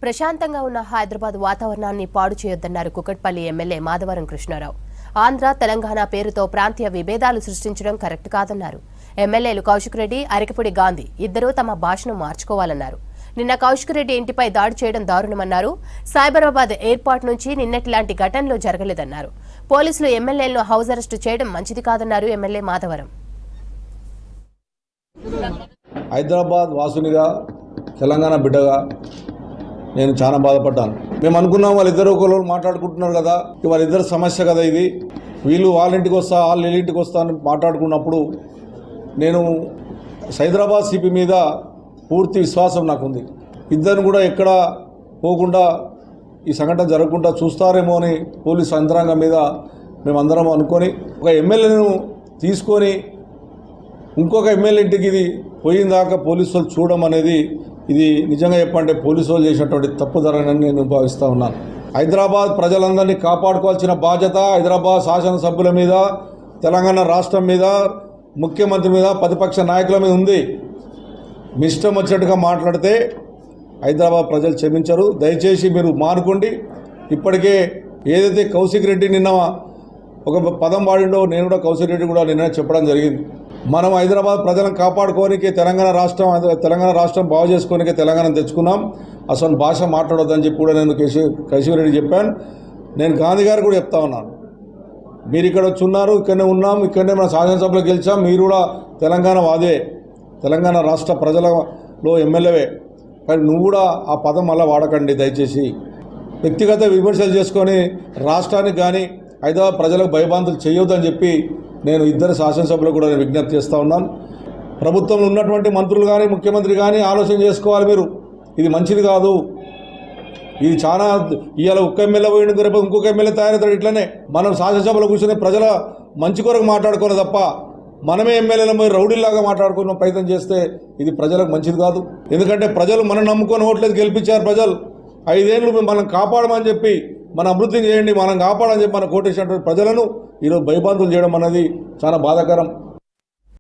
ప్రశాంతంగా ఉన్న హైదరాబాద్ వాతావరణాన్ని పాడు చేయొద్దన్నారు కుకట్పల్లి ఎమ్మెల్యే మాధవరం కృష్ణారావు. ఆంధ్ర తెలంగాణ పేరుతో ప్రాంతీయ విభేదాలు సృష్టించడం కరెక్ట్ కాదన్నారు. ఎమ్మెల్యేలు కౌశిక్ రెడ్డి, అరకపూడి గాంధీ ఇద్దరూ తమ భాషను మార్చుకోవాలన్నారు. నిన్న కౌశిక్ రెడ్డి ఇంటిపై దాడి చేయడం దారుణమన్నారు. సైబరాబాద్ ఎయిర్పోర్ట్ నుంచి నిన్నటిలాంటి ఘటనలు జరగలేదన్నారు. పోలీసులు ఎమ్మెల్యేలను హౌస్ అరెస్టు చేయడం మంచిది కాదన్నారు ఎమ్మెల్యే మాధవరం. హైదరాబాద్ వాసునిగా, తెలంగాణ బిడ్డగా నేను చాలా బాధపడ్డాను. మేము అనుకున్నాం వాళ్ళిద్దరు ఒకరు మాట్లాడుకుంటున్నారు కదా, వాళ్ళిద్దరు సమస్య కదా ఇది, వీళ్ళు వాళ్ళ ఇంటికి వస్తా వాళ్ళ ఇంటికి వస్తా అని మాట్లాడుకున్నప్పుడు నేను హైదరాబాద్ సిపి మీద పూర్తి విశ్వాసం నాకుంది. ఇద్దరిని కూడా ఎక్కడ పోకుండా ఈ సంఘటన జరగకుండా చూస్తారేమో అని పోలీసు యంత్రాంగం మీద మేమందరం అనుకొని ఒక ఎమ్మెల్యేను తీసుకొని ఇంకొక ఎమ్మెల్యే ఇంటికి ఇది పోయిన దాకా పోలీసు వాళ్ళు చూడడం అనేది ఇది నిజంగా చెప్పంటే పోలీసు వాళ్ళు చేసినటువంటి తప్పుదరని నేను భావిస్తూ ఉన్నాను. హైదరాబాద్ ప్రజలందరినీ కాపాడుకోవాల్సిన బాధ్యత హైదరాబాద్ శాసనసభ్యుల మీద, తెలంగాణ రాష్ట్రం మీద, ముఖ్యమంత్రి మీద, ప్రతిపక్ష నాయకుల మీద ఉంది. మీ ఇష్టం వచ్చినట్టుగా మాట్లాడితే హైదరాబాద్ ప్రజలు క్షమించరు. దయచేసి మీరు మానుకోండి. ఇప్పటికే ఏదైతే కౌశిక్ రెడ్డి నిన్న ఒక పదం వాడిండో నేను కూడా కౌశిక్ రెడ్డి కూడా నిన్న చెప్పడం జరిగింది. మనం హైదరాబాద్ ప్రజలను కాపాడుకోనికే తెలంగాణ రాష్ట్రం బాగు చేసుకోనికే తెలంగాణ తెచ్చుకున్నాం. అసలు భాష మాట్లాడొద్దని చెప్పి కూడా నేను కౌశిక్ రెడ్డి చెప్పాను. నేను గాంధీ గారు కూడా చెప్తా ఉన్నాను, మీరు ఇక్కడ వచ్చున్నారు, ఇక్కడనే ఉన్నాం, ఇక్కడనే మన శాసనసభలో గెలిచాం, మీరు కూడా తెలంగాణ వాదే, తెలంగాణ రాష్ట్ర ప్రజలలో ఎమ్మెల్యేవే, కానీ నువ్వు కూడా ఆ పదం మళ్ళీ వాడకండి దయచేసి. వ్యక్తిగత విమర్శలు చేసుకొని రాష్ట్రానికి కానీ హైదరాబాద్ ప్రజలకు భయభ్రాంతులు చేయొద్దని చెప్పి నేను ఇద్దరు శాసనసభ్యులు కూడా నేను విజ్ఞప్తి చేస్తూ ఉన్నాను. ప్రభుత్వంలో ఉన్నటువంటి మంత్రులు కానీ ముఖ్యమంత్రి కానీ ఆలోచన చేసుకోవాలి. మీరు ఇది మంచిది కాదు. ఇది చాలా ఇవాళ ఒక్క ఎమ్మెల్యే పోయిన రేపు ఇంకొక ఎమ్మెల్యే తయారవుతాడు. ఇట్లనే మనం శాసనసభలో కూర్చొని ప్రజల మంచి కొరకు మాట్లాడుకోవాలి తప్ప మనమే ఎమ్మెల్యేల పోయి రౌడీలాగా మాట్లాడుకున్న ప్రయత్నం చేస్తే ఇది ప్రజలకు మంచిది కాదు. ఎందుకంటే ప్రజలు మనం నమ్ముకొని ఓట్లేదు గెలిపించారు. ప్రజలు 5 ఏళ్ళు మనం కాపాడమని చెప్పి మన అభివృద్ధిని చేయండి, మనం కాపాడని చెప్పి మన కోటేసినటువంటి ప్రజలను ఈరోజు భయభ్రాంతులు చేయడం అనేది చాలా బాధాకరం.